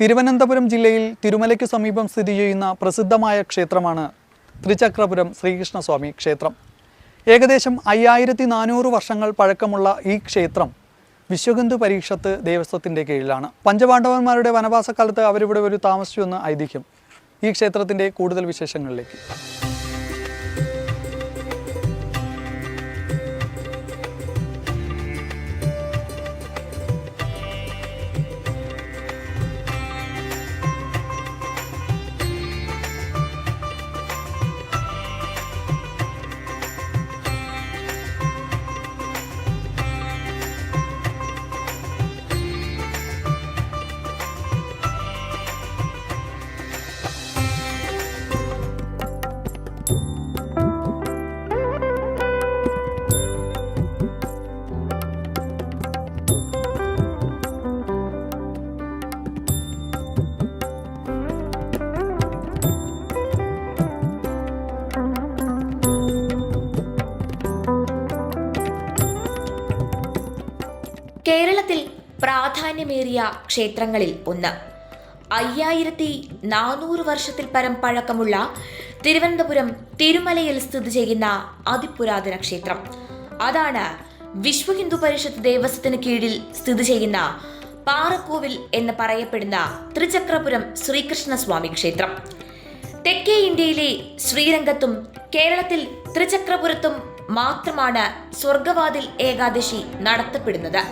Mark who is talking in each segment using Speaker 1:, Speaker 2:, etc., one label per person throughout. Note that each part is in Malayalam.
Speaker 1: തിരുവനന്തപുരം ജില്ലയിൽ തിരുമലയ്ക്ക് സമീപം സ്ഥിതി ചെയ്യുന്ന പ്രസിദ്ധമായ ക്ഷേത്രമാണ് തൃച്ചക്രപുരം ശ്രീകൃഷ്ണസ്വാമി ക്ഷേത്രം. ഏകദേശം 5400 വർഷങ്ങൾ പഴക്കമുള്ള ഈ ക്ഷേത്രം വിശ്വഹിന്ദു പരീക്ഷത്ത് ദേവസ്വത്തിൻ്റെ കീഴിലാണ്. പഞ്ചപാണ്ഡവന്മാരുടെ വനവാസക്കാലത്ത് അവരിവിടെ താമസിച്ചുവെന്ന് ഐതിഹ്യം. ഈ ക്ഷേത്രത്തിൻ്റെ കൂടുതൽ വിശേഷങ്ങളിലേക്ക്.
Speaker 2: കേരളത്തിൽ പ്രാധാന്യമേറിയ ക്ഷേത്രങ്ങളിൽ ഒന്ന് 5400 വർഷത്തിൽ പരം പഴക്കമുള്ള തിരുവനന്തപുരം തിരുമലയിൽ സ്ഥിതി ചെയ്യുന്ന അതിപുരാതന ക്ഷേത്രം. അതാണ് വിശ്വഹിന്ദു പരിഷത്ത് ദേവസ്വത്തിന് കീഴിൽ സ്ഥിതി ചെയ്യുന്ന പാറക്കോവിൽ എന്ന് പറയപ്പെടുന്ന തൃച്ചക്രപുരം ശ്രീകൃഷ്ണസ്വാമി ക്ഷേത്രം. തെക്കേ ഇന്ത്യയിലെ ശ്രീരംഗത്തും കേരളത്തിൽ തൃച്ചക്രപുരത്തും മാത്രമാണ് സ്വർഗവാതിൽ ഏകാദശി നടത്തപ്പെടുന്നത്.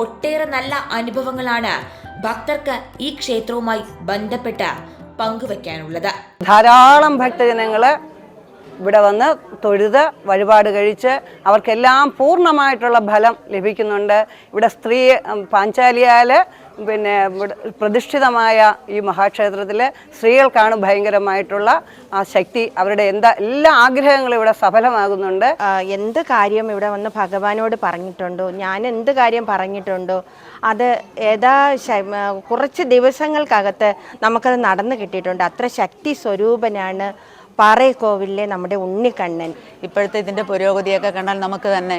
Speaker 2: ഒട്ടേറെ നല്ല അനുഭവങ്ങളാണ് ഭക്തർക്ക് ഈ ക്ഷേത്രവുമായി ബന്ധപ്പെട്ട് പങ്കുവയ്ക്കാനുള്ളത്.
Speaker 3: ധാരാളം ഭക്തജനങ്ങള് ഇവിടെ വന്ന് തൊഴുത് വഴിപാട് കഴിച്ച് അവർക്കെല്ലാം പൂർണ്ണമായിട്ടുള്ള ഫലം ലഭിക്കുന്നുണ്ട്. ഇവിടെ പാഞ്ചാലിയാൽ പ്രതിഷ്ഠിതമായ ഈ മഹാക്ഷേത്രത്തിൽ സ്ത്രീകൾക്കാണ് ഭയങ്കരമായിട്ടുള്ള ആ ശക്തി. അവരുടെ എല്ലാ ആഗ്രഹങ്ങളും ഇവിടെ സഫലമാകുന്നുണ്ട്.
Speaker 4: എന്ത് കാര്യം ഇവിടെ വന്ന് ഭഗവാനോട് പറഞ്ഞിട്ടുണ്ടോ, ഞാൻ എന്ത് കാര്യം പറഞ്ഞിട്ടുണ്ടോ അത് കുറച്ച് ദിവസങ്ങൾക്കകത്ത് നമുക്കത് നടന്നു കിട്ടിയിട്ടുണ്ട്. അത്ര ശക്തി സ്വരൂപനാണ് പാറേക്കോവിലെ നമ്മുടെ ഉണ്ണിക്കണ്ണൻ.
Speaker 5: ഇപ്പോഴത്തെ ഇതിൻ്റെ പുരോഗതിയൊക്കെ കണ്ടാൽ നമുക്ക് തന്നെ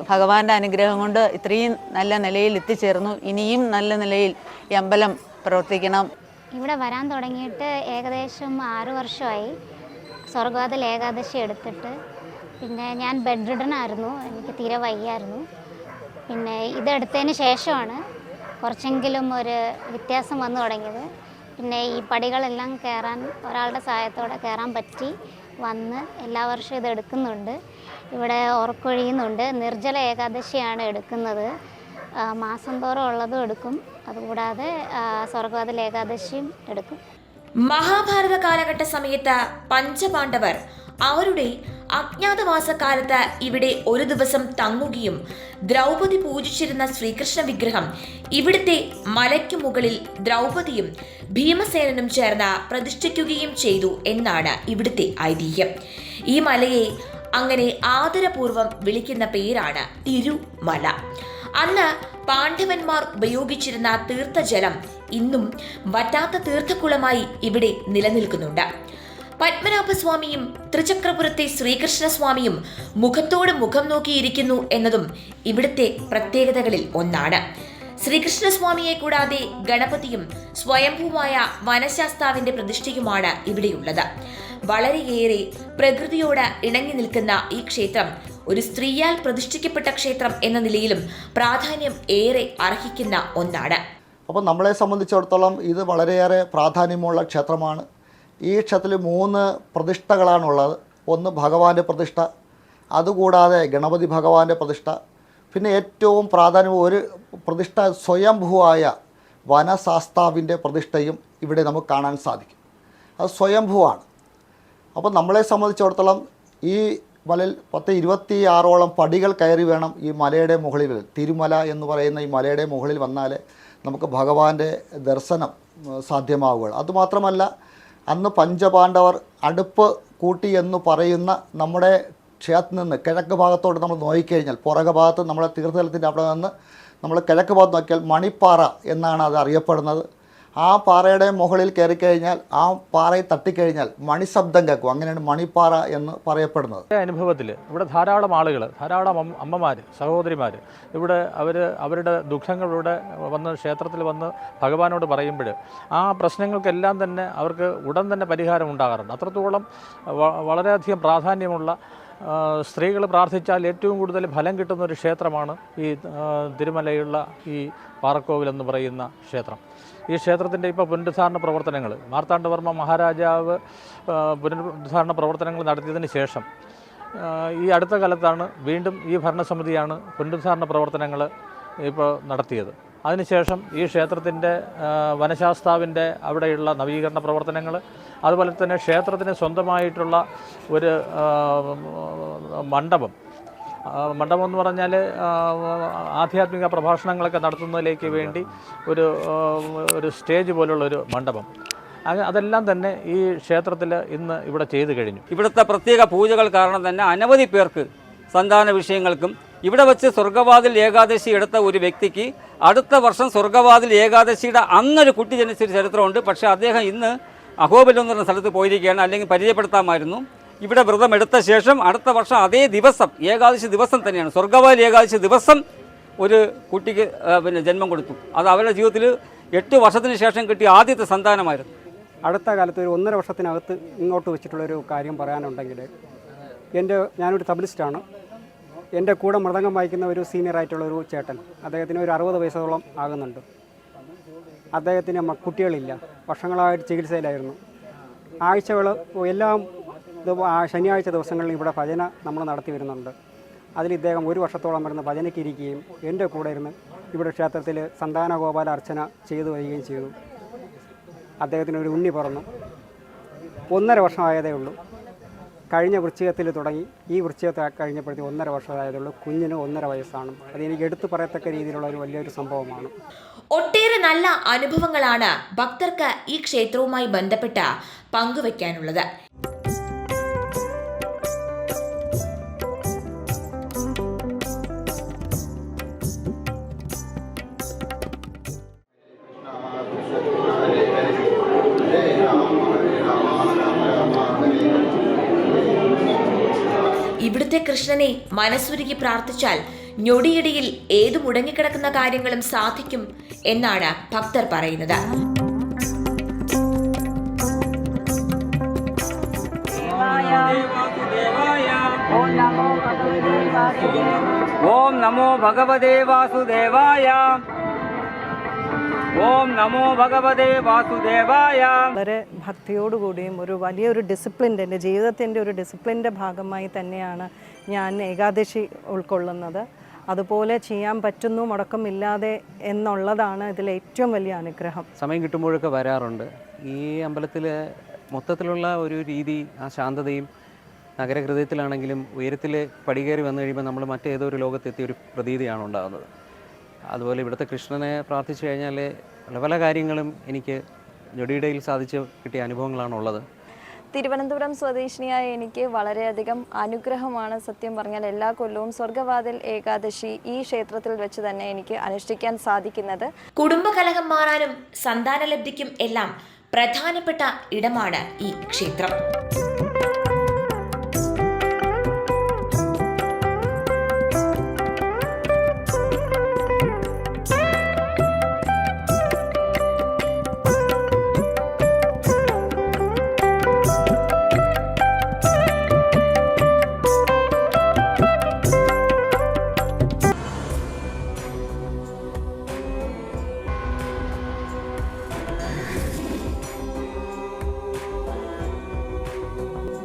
Speaker 5: ഭഗവാന്റെ അനുഗ്രഹം കൊണ്ട് ഇത്രയും നല്ല നിലയിൽ എത്തിച്ചേർന്നു. ഇനിയും നല്ല നിലയിൽ ഈ അമ്പലം പ്രവർത്തിക്കണം.
Speaker 6: ഇവിടെ വരാൻ തുടങ്ങിയിട്ട് ഏകദേശം 6 വർഷമായി. സ്വർഗവാതിൽ ഏകാദശി എടുത്തിട്ട് പിന്നെ ഞാൻ ബെഡ് റിഡൻ ആയിരുന്നു, എനിക്ക് തീരെ വയ്യായിരുന്നു. പിന്നെ ഇതെടുത്തതിന് ശേഷമാണ് കുറച്ചെങ്കിലും ഒരു വ്യത്യാസം വന്നു തുടങ്ങിയത്. പിന്നെ ഈ പടികളെല്ലാം കയറാൻ ഒരാളുടെ സഹായത്തോടെ കയറാൻ പറ്റി വന്ന് എല്ലാ വർഷവും ഇത് എടുക്കുന്നുണ്ട്. ഇവിടെ ഉറക്കൊഴിയുന്നുണ്ട്. നിർജ്ജല ഏകാദശിയാണ് എടുക്കുന്നത്. മാസം തോറും ഉള്ളതും എടുക്കും. അതുകൂടാതെ സ്വർഗവാതിൽ ഏകാദശിയും എടുക്കും.
Speaker 2: മഹാഭാരത കാലഘട്ട സമയത്ത് പഞ്ചപാണ്ഡവർ അവരുടെ അജ്ഞാതവാസകാലത്ത് ഇവിടെ ഒരു ദിവസം തങ്ങുകയും ദ്രൗപദി പൂജിച്ചിരുന്ന ശ്രീകൃഷ്ണ വിഗ്രഹം ഇവിടുത്തെ മലയ്ക്കു മുകളിൽ ദ്രൗപദിയും ഭീമസേനനും ചേർന്ന് പ്രതിഷ്ഠിക്കുകയും ചെയ്തു എന്നാണ് ഇവിടുത്തെ ഐതിഹ്യം. ഈ മലയെ അങ്ങനെ ആദരപൂർവം വിളിക്കുന്ന പേരാണ് തിരുമല. അന്ന് പാണ്ഡവന്മാർ ഉപയോഗിച്ചിരുന്ന തീർത്ഥജലം ഇന്നും വറ്റാത്ത തീർത്ഥക്കുളമായി ഇവിടെ നിലനിൽക്കുന്നുണ്ട്. പത്മനാഭസ്വാമിയും തൃച്ചക്രപുരത്തെ ശ്രീകൃഷ്ണസ്വാമിയും മുഖത്തോട് മുഖം നോക്കിയിരിക്കുന്നു എന്നതും ഇവിടുത്തെ പ്രത്യേകതകളിൽ ഒന്നാണ്. ശ്രീകൃഷ്ണസ്വാമിയെ കൂടാതെ ഗണപതിയും സ്വയംഭൂവായ വനശാസ്താവിന്റെ പ്രതിഷ്ഠയുമാണ് ഇവിടെയുള്ളത്. വളരെയേറെ പ്രകൃതിയോട് ഇണങ്ങി നിൽക്കുന്ന ഈ ക്ഷേത്രം ഒരു സ്ത്രീയാൽ പ്രതിഷ്ഠിക്കപ്പെട്ട ക്ഷേത്രം എന്ന നിലയിലും പ്രാധാന്യം ഏറെ അർഹിക്കുന്ന ഒന്നാണ്.
Speaker 7: അപ്പോൾ നമ്മളെ സംബന്ധിച്ചിടത്തോളം ഇത് വളരെയേറെ പ്രാധാന്യമുള്ള ക്ഷേത്രമാണ്. ഈ ക്ഷേത്രത്തിൽ 3 പ്രതിഷ്ഠകളാണുള്ളത്. ഒന്ന് ഭഗവാന്റെ പ്രതിഷ്ഠ, അതുകൂടാതെ ഗണപതി ഭഗവാന്റെ പ്രതിഷ്ഠ, പിന്നെ ഏറ്റവും പ്രാധാന്യം ഒരു പ്രതിഷ്ഠ സ്വയംഭൂവായ വനശാസ്താവിൻ്റെ പ്രതിഷ്ഠയും ഇവിടെ നമുക്ക് കാണാൻ സാധിക്കും. അത് സ്വയംഭൂവാണ്. അപ്പോൾ നമ്മളെ സംബന്ധിച്ചിടത്തോളം ഈ മലയിൽ 26ഓളം പടികൾ കയറി വേണം ഈ മലയുടെ മുകളിൽ, തിരുമല എന്ന് പറയുന്ന ഈ മലയുടെ മുകളിൽ വന്നാൽ നമുക്ക് ഭഗവാന്റെ ദർശനം സാധ്യമാവുകയാണ്. അതുമാത്രമല്ല, അന്ന് പഞ്ചപാണ്ഡവർ അടുപ്പ് കൂട്ടി എന്ന് പറയുന്ന നമ്മുടെ ക്ഷേത്രത്തിൽ നിന്ന് കിഴക്ക് ഭാഗത്തോട്ട് നമ്മൾ നോക്കിക്കഴിഞ്ഞാൽ, പുറകെ ഭാഗത്ത് നമ്മുടെ തീർത്ഥസ്ഥലത്തിൻ്റെ അവിടെ നിന്ന് നമ്മൾ കിഴക്ക് ഭാഗത്ത് നോക്കിയാൽ മണിപ്പാറ എന്നാണ് അത് അറിയപ്പെടുന്നത്. ആ പാറയുടെ മുകളിൽ കയറിക്കഴിഞ്ഞാൽ ആ പാറയിൽ തട്ടിക്കഴിഞ്ഞാൽ മണിശബ്ദം കേൾക്കും. അങ്ങനെയാണ് മണിപ്പാറ എന്ന് പറയപ്പെടുന്നത്.
Speaker 8: അനുഭവത്തിൽ ഇവിടെ ധാരാളം ആളുകൾ, ധാരാളം അമ്മമാർ, സഹോദരിമാർ ഇവിടെ അവരുടെ ദുഃഖങ്ങളിലൂടെ വന്ന് ക്ഷേത്രത്തിൽ വന്ന് ഭഗവാനോട് പറയുമ്പോൾ ആ പ്രശ്നങ്ങൾക്കെല്ലാം തന്നെ അവർക്ക് ഉടൻ തന്നെ പരിഹാരം ഉണ്ടാകാറുണ്ട്. അത്രത്തോളം വളരെയധികം പ്രാധാന്യമുള്ള, സ്ത്രീകൾ പ്രാർത്ഥിച്ചാൽ ഏറ്റവും കൂടുതൽ ഫലം കിട്ടുന്ന ഒരു ക്ഷേത്രമാണ് ഈ തിരുമലയുള്ള ഈ പാറക്കോവിൽ എന്ന് പറയുന്ന ക്ഷേത്രം. ഈ ക്ഷേത്രത്തിൻ്റെ ഇപ്പോൾ പുനരുദ്ധാരണ പ്രവർത്തനങ്ങൾ മാർത്താണ്ഡവർമ്മ മഹാരാജാവ് പുനരുദ്ധാരണ പ്രവർത്തനങ്ങൾ നടത്തിയതിന് ശേഷം ഈ അടുത്ത കാലത്താണ് വീണ്ടും ഈ ഭരണസമിതിയാണ് പുനരുദ്ധാരണ പ്രവർത്തനങ്ങൾ ഇപ്പോൾ നടത്തിയത്. അതിനുശേഷം ഈ ക്ഷേത്രത്തിൻ്റെ വനശാസ്താവിൻ്റെ അവിടെയുള്ള നവീകരണ പ്രവർത്തനങ്ങൾ, അതുപോലെ തന്നെ ക്ഷേത്രത്തിന് സ്വന്തമായിട്ടുള്ള ഒരു മണ്ഡപം എന്ന് പറഞ്ഞാൽ ആധ്യാത്മിക പ്രഭാഷണങ്ങളൊക്കെ നടത്തുന്നതിലേക്ക് വേണ്ടി ഒരു സ്റ്റേജ് പോലുള്ളൊരു മണ്ഡപം, അതെല്ലാം തന്നെ ഈ ക്ഷേത്രത്തിൽ ഇന്ന് ഇവിടെ ചെയ്തു കഴിഞ്ഞു.
Speaker 9: ഇവിടുത്തെ പ്രത്യേക പൂജകൾ കാരണം തന്നെ അനവധി പേർക്ക് സന്താന വിഷയങ്ങൾക്കും ഇവിടെ വെച്ച് സ്വർഗ്ഗവാതിൽ ഏകാദശി എടുത്ത ഒരു വ്യക്തിക്ക് അടുത്ത വർഷം സ്വർഗ്ഗവാതിൽ ഏകാദശിയുടെ അന്നൊരു കുട്ടി ജനിച്ചൊരു ചരിത്രമുണ്ട്. പക്ഷേ അദ്ദേഹം ഇന്ന് അഹോബിലം എന്ന് പറഞ്ഞ സ്ഥലത്ത് പോയിരിക്കുകയാണ്, അല്ലെങ്കിൽ പരിചയപ്പെടുത്താമായിരുന്നു. ഇവിടെ വ്രതം എടുത്ത ശേഷം അടുത്ത വർഷം അതേ ദിവസം, ഏകാദശി ദിവസം തന്നെയാണ്, സ്വർഗ്ഗവാതിൽ ഏകാദശി ദിവസം ഒരു കുട്ടിക്ക് ജന്മം കൊടുത്തു. അത് അവരുടെ ജീവിതത്തിൽ 8 വർഷത്തിന് ശേഷം കിട്ടിയ ആദ്യത്തെ സന്താനമായിരുന്നു.
Speaker 10: അടുത്ത കാലത്ത് ഒരു 1.5 വർഷത്തിനകത്ത് ഇങ്ങോട്ട് വെച്ചിട്ടുള്ളൊരു കാര്യം പറയാനുണ്ടെങ്കിൽ, ഞാനൊരു തബലിസ്റ്റാണ്. എൻ്റെ കൂടെ മൃദംഗം വായിക്കുന്ന ഒരു സീനിയറായിട്ടുള്ളൊരു ചേട്ടൻ, അദ്ദേഹത്തിന് ഒരു 60 വയസ്സോളം ആകുന്നുണ്ട്. അദ്ദേഹത്തിന് കുട്ടികളില്ല, വർഷങ്ങളായിട്ട് ചികിത്സയിലായിരുന്നു. ശനിയാഴ്ച ദിവസങ്ങളിൽ ഇവിടെ ഭജന നമ്മൾ നടത്തി വരുന്നുണ്ട്. അതിൽ ഇദ്ദേഹം 1 വർഷത്തോളം വരുന്ന ഭജനയ്ക്ക് ഇരിക്കുകയും എൻ്റെ കൂടെ ഇരുന്ന് ഇവിടെ ക്ഷേത്രത്തിൽ സന്താനഗോപാല അർച്ചന ചെയ്തു വരികയും ചെയ്തു. അദ്ദേഹത്തിന് ഒരു ഉണ്ണി പറന്നു. 1.5 വർഷമായതേ ഉള്ളൂ. കഴിഞ്ഞ വൃശ്ചികത്തിൽ തുടങ്ങി ഈ വൃശ്ചികത്തെ കഴിഞ്ഞപ്പോഴത്തേക്ക് 1.5 വർഷമായതേ ഉള്ളൂ. കുഞ്ഞിന് 1.5 വയസ്സാണ്. അത് എനിക്ക് എടുത്തു പറയത്തക്ക രീതിയിലുള്ള ഒരു വലിയൊരു സംഭവമാണ്.
Speaker 2: ഒട്ടേറെ നല്ല അനുഭവങ്ങളാണ് ഭക്തർക്ക് ഈ ക്ഷേത്രവുമായി ബന്ധപ്പെട്ട് പങ്കുവയ്ക്കാനുള്ളത്. ഇവിടുത്തെ കൃഷ്ണനെ മനസ്സുരുകി പ്രാർത്ഥിച്ചാൽ ഞൊടിയിടയിൽ ഏതു മുടങ്ങിക്കിടക്കുന്ന കാര്യങ്ങളും സാധിക്കും എന്നാണ് ഭക്തർ പറയുന്നത്.
Speaker 9: ഓം നമോ ഭഗവതേ വാസുദേവായ. ഓം നമോ ഭഗവതേ വാസുദേവായ.
Speaker 11: വളരെ ഭക്തിയോടുകൂടിയും ഒരു വലിയൊരു ഡിസിപ്ലിൻ്റെ, എൻ്റെ ജീവിതത്തിൻ്റെ ഒരു ഡിസിപ്ലിൻ്റെ ഭാഗമായി തന്നെയാണ് ഞാൻ ഏകാദശി ഉൾക്കൊള്ളുന്നത്. അതുപോലെ ചെയ്യാൻ പറ്റുന്നു, മുടക്കമില്ലാതെ എന്നുള്ളതാണ് ഇതിലെ ഏറ്റവും വലിയ അനുഗ്രഹം.
Speaker 12: സമയം കിട്ടുമ്പോഴൊക്കെ വരാറുണ്ട്. ഈ അമ്പലത്തിൽ മൊത്തത്തിലുള്ള ഒരു രീതി, ആ ശാന്തതയും നഗരഹൃദയത്തിലാണെങ്കിലും ഉയരത്തിൽ പടികേറി വന്നു കഴിയുമ്പോൾ നമ്മൾ മറ്റേതോ ഒരു ലോകത്തെത്തിയ ഒരു പ്രതീതിയാണ് ഉണ്ടാകുന്നത്. അതുപോലെ ഇവിടുത്തെ കൃഷ്ണനെ പ്രാർത്ഥിച്ചു കഴിഞ്ഞാൽ പല പല കാര്യങ്ങളും എനിക്ക് ഞൊടിയിടയിൽ സാധിച്ച് കിട്ടിയ അനുഭവങ്ങളാണുള്ളത്.
Speaker 13: തിരുവനന്തപുരം സ്വദേശിനിയായ എനിക്ക് വളരെയധികം അനുഗ്രഹമാണ് സത്യം പറഞ്ഞാൽ. എല്ലാ കൊല്ലവും സ്വർഗ്ഗവാതിൽ ഏകാദശി ഈ ക്ഷേത്രത്തിൽ വെച്ച് തന്നെ എനിക്ക് അനുഷ്ഠിക്കാൻ സാധിക്കുന്നത്.
Speaker 2: കുടുംബകലഹം മാറാനും സന്താനലബ്ധിക്കും എല്ലാം പ്രധാനപ്പെട്ട ഇടമാണ് ഈ ക്ഷേത്രം.